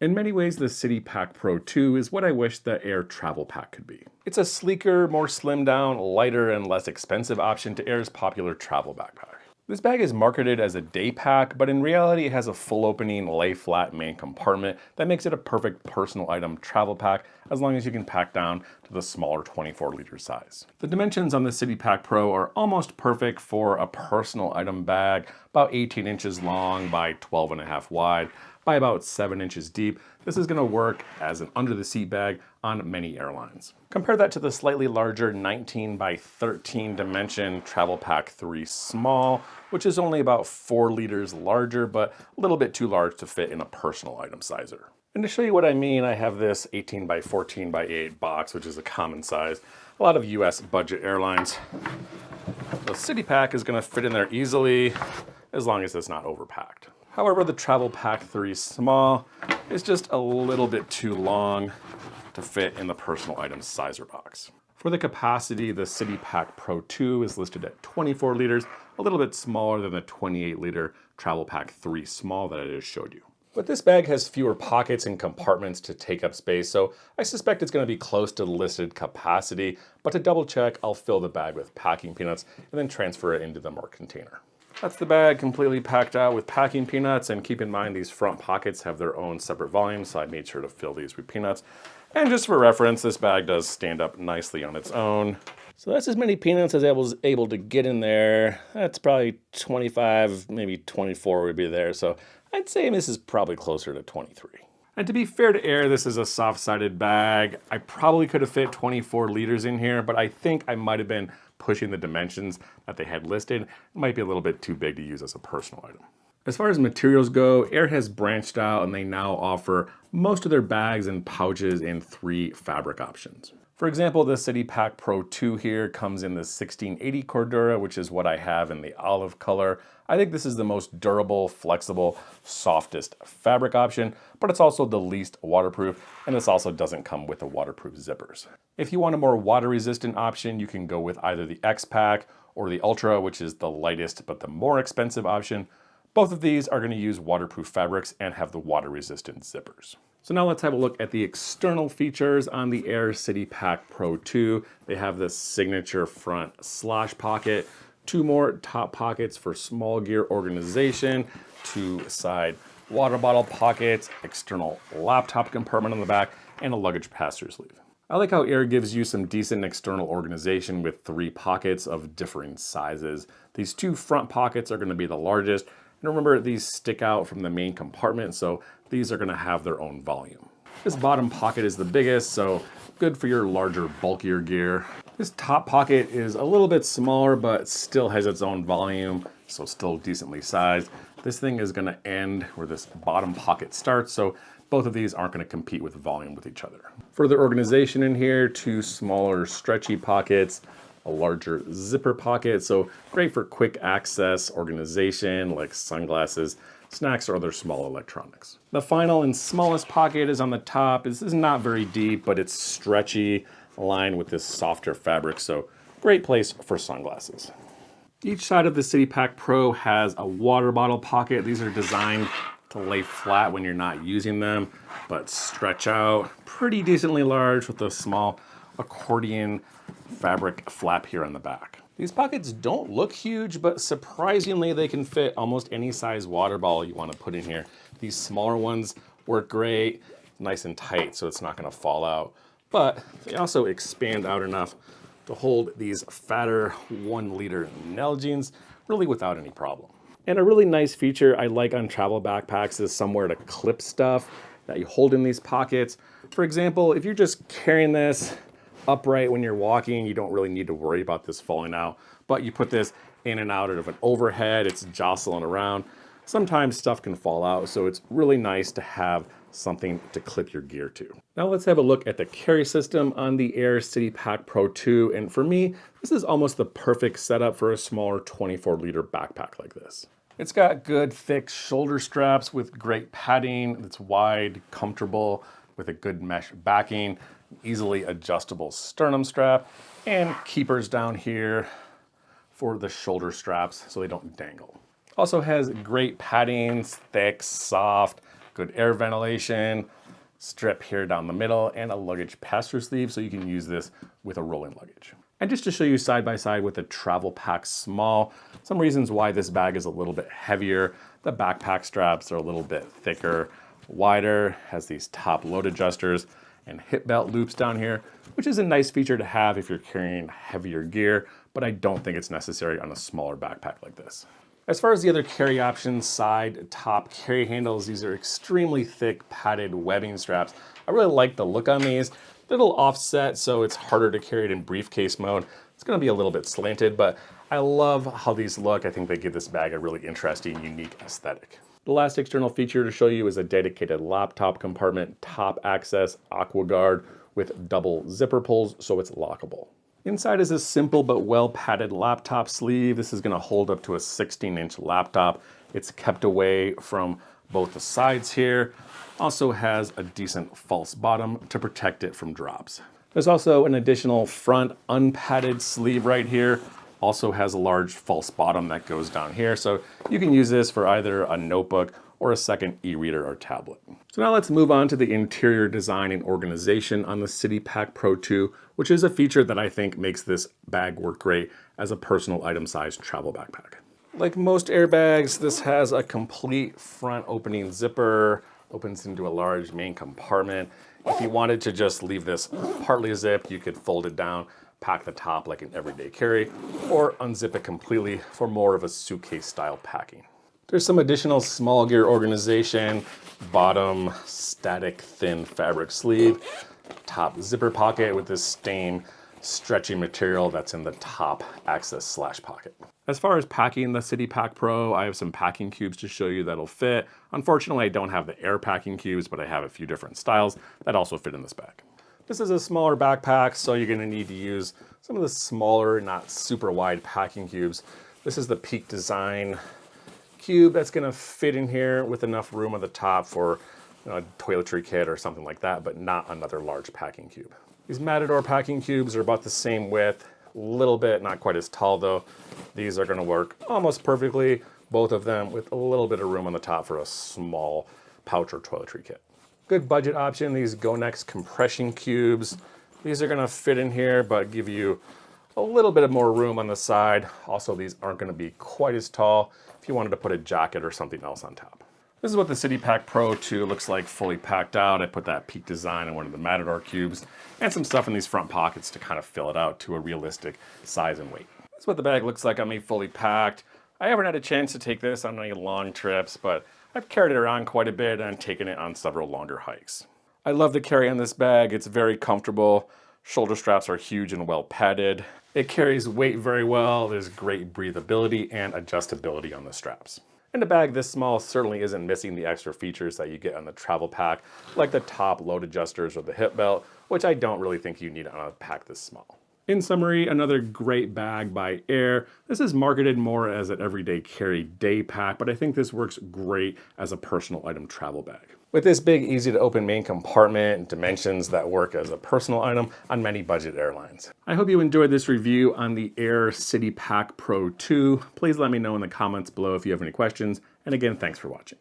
In many ways, the CityPack Pro 2 is what I wish the Air Travel Pack could be. It's a sleeker, more slimmed down, lighter, and less expensive option to Air's popular travel backpack. This bag is marketed as a day pack, but in reality it has a full opening, lay flat main compartment that makes it a perfect personal item travel pack as long as you can pack down to the smaller 24-liter size. The dimensions on the CityPack Pro are almost perfect for a personal item bag, about 18 inches long by 12.5 wide by about 7 inches deep. This is going to work as an under-the-seat bag on many airlines. Compare that to the slightly larger 19 by 13 dimension Travel Pack 3 Small, which is only about 4 liters larger, but a little bit too large to fit in a personal item sizer. And to show you what I mean, I have this 18 by 14 by 8 box, which is a common size. A lot of US budget airlines. The CityPack is going to fit in there easily, as long as it's not overpacked. However, the Travel Pack 3 Small is just a little bit too long to fit in the personal items sizer box. For the capacity, the CityPack Pro 2 is listed at 24 liters, a little bit smaller than the 28-liter Travel Pack 3 Small that I just showed you. But this bag has fewer pockets and compartments to take up space, so I suspect it's going to be close to the listed capacity, but to double check, I'll fill the bag with packing peanuts and then transfer it into the marked container. That's the bag completely packed out with packing peanuts, and keep in mind these front pockets have their own separate volumes, so I made sure to fill these with peanuts. And just for reference, this bag does stand up nicely on its own. So that's as many peanuts as I was able to get in there. That's probably 25, maybe 24 would be there, so I'd say this is probably closer to 23. And to be fair to Air, this is a soft-sided bag. I probably could have fit 24 liters in here, but I think I might have been pushing the dimensions that they had listed. It might be a little bit too big to use as a personal item. As far as materials go, Air has branched out and they now offer most of their bags and pouches in 3 fabric options. For example, the CityPack Pro 2 here comes in the 1680 Cordura, which is what I have in the olive color. I think this is the most durable, flexible, softest fabric option, but it's also the least waterproof, and this also doesn't come with the waterproof zippers. If you want a more water-resistant option, you can go with either the X-Pac or the Ultra, which is the lightest but the more expensive option. Both of these are going to use waterproof fabrics and have the water-resistant zippers. So now let's have a look at the external features on the Air CityPack Pro 2. They have the signature front slosh pocket, 2 more top pockets for small gear organization, 2 side water bottle pockets, external laptop compartment on the back, and a luggage pass-through sleeve. I like how Air gives you some decent external organization with 3 pockets of differing sizes. These 2 front pockets are going to be the largest. And remember, these stick out from the main compartment, so these are going to have their own volume. This bottom pocket is the biggest, so good for your larger, bulkier gear. This top pocket is a little bit smaller, but still has its own volume, so still decently sized. This thing is going to end where this bottom pocket starts, so both of these aren't going to compete with volume with each other. Further organization in here, 2 smaller stretchy pockets, a larger zipper pocket, so great for quick access organization like sunglasses, snacks, or other small electronics. The final and smallest pocket is on the top. This is not very deep, but it's stretchy, lined with this softer fabric, so great place for sunglasses. Each side of the CityPack Pro has a water bottle pocket. These are designed to lay flat when you're not using them, but stretch out pretty decently large with a small accordion fabric flap here on the back. These pockets don't look huge, but surprisingly they can fit almost any size water bottle you want to put in here. These smaller ones work great, nice and tight so it's not going to fall out, but they also expand out enough to hold these fatter 1-liter Nalgene's really without any problem. And a really nice feature I like on travel backpacks is somewhere to clip stuff that you hold in these pockets. For example, if you're just carrying this upright when you're walking, you don't really need to worry about this falling out, but you put this in and out of an overhead, it's jostling around. Sometimes stuff can fall out, so it's really nice to have something to clip your gear to. Now let's have a look at the carry system on the Air CityPack Pro 2, and for me, this is almost the perfect setup for a smaller 24-liter backpack like this. It's got good thick shoulder straps with great padding that's wide, comfortable, with a good mesh backing, easily adjustable sternum strap, and keepers down here for the shoulder straps so they don't dangle. Also has great padding, thick, soft, Good air ventilation, strip here down the middle, and a luggage pass-through sleeve, so you can use this with a rolling luggage. And just to show you side by side with the Travel Pack Small, some reasons why this bag is a little bit heavier. The backpack straps are a little bit thicker, wider, has these top load adjusters and hip belt loops down here, which is a nice feature to have if you're carrying heavier gear, but I don't think it's necessary on a smaller backpack like this. As far as the other carry options, side, top carry handles, these are extremely thick padded webbing straps. I really like the look on these. They're a little offset, so it's harder to carry it in briefcase mode. It's gonna be a little bit slanted, but I love how these look. I think they give this bag a really interesting, unique aesthetic. The last external feature to show you is a dedicated laptop compartment, top access, aqua guard with double zipper pulls, so it's lockable. Inside is a simple but well padded laptop sleeve. This is gonna hold up to a 16-inch laptop. It's kept away from both the sides here. Also has a decent false bottom to protect it from drops. There's also an additional front unpadded sleeve right here. Also has a large false bottom that goes down here, so you can use this for either a notebook or a second e-reader or tablet. So now let's move on to the interior design and organization on the CityPack Pro 2, which is a feature that I think makes this bag work great as a personal item-sized travel backpack. Like most airbags, this has a complete front opening zipper, opens into a large main compartment. If you wanted to just leave this partly zipped, you could fold it down, pack the top like an everyday carry, or unzip it completely for more of a suitcase style packing. There's some additional small gear organization, bottom static thin fabric sleeve, top zipper pocket with this stain stretchy material that's in the top access slash pocket. As far as packing the CityPack Pro, I have some packing cubes to show you that'll fit. Unfortunately, I don't have the air packing cubes, but I have a few different styles that also fit in this bag. This is a smaller backpack, so you're gonna need to use some of the smaller, not super wide packing cubes. This is the Peak Design cube that's gonna fit in here with enough room on the top for a toiletry kit or something like that, but not another large packing cube. These Matador packing cubes are about the same width, a little bit, not quite as tall though. These are gonna work almost perfectly, both of them with a little bit of room on the top for a small pouch or toiletry kit. Good budget option, these GoNext compression cubes. These are gonna fit in here, but give you a little bit of more room on the side. Also, these aren't gonna be quite as tall if you wanted to put a jacket or something else on top. This is what the CityPack Pro 2 looks like fully packed out. I put that Peak Design in one of the Matador cubes and some stuff in these front pockets to kind of fill it out to a realistic size and weight. That's what the bag looks like on me fully packed. I haven't had a chance to take this on any long trips, but I've carried it around quite a bit and taken it on several longer hikes. I love the carry on this bag. It's very comfortable. Shoulder straps are huge and well padded. It carries weight very well. There's great breathability and adjustability on the straps. And a bag this small certainly isn't missing the extra features that you get on the travel pack, like the top load adjusters or the hip belt, which I don't really think you need on a pack this small. In summary, another great bag by Air. This is marketed more as an everyday carry day pack, but I think this works great as a personal item travel bag. With this big, easy to open main compartment, dimensions that work as a personal item on many budget airlines. I hope you enjoyed this review on the Air CityPack Pro 2. Please let me know in the comments below if you have any questions. And again, thanks for watching.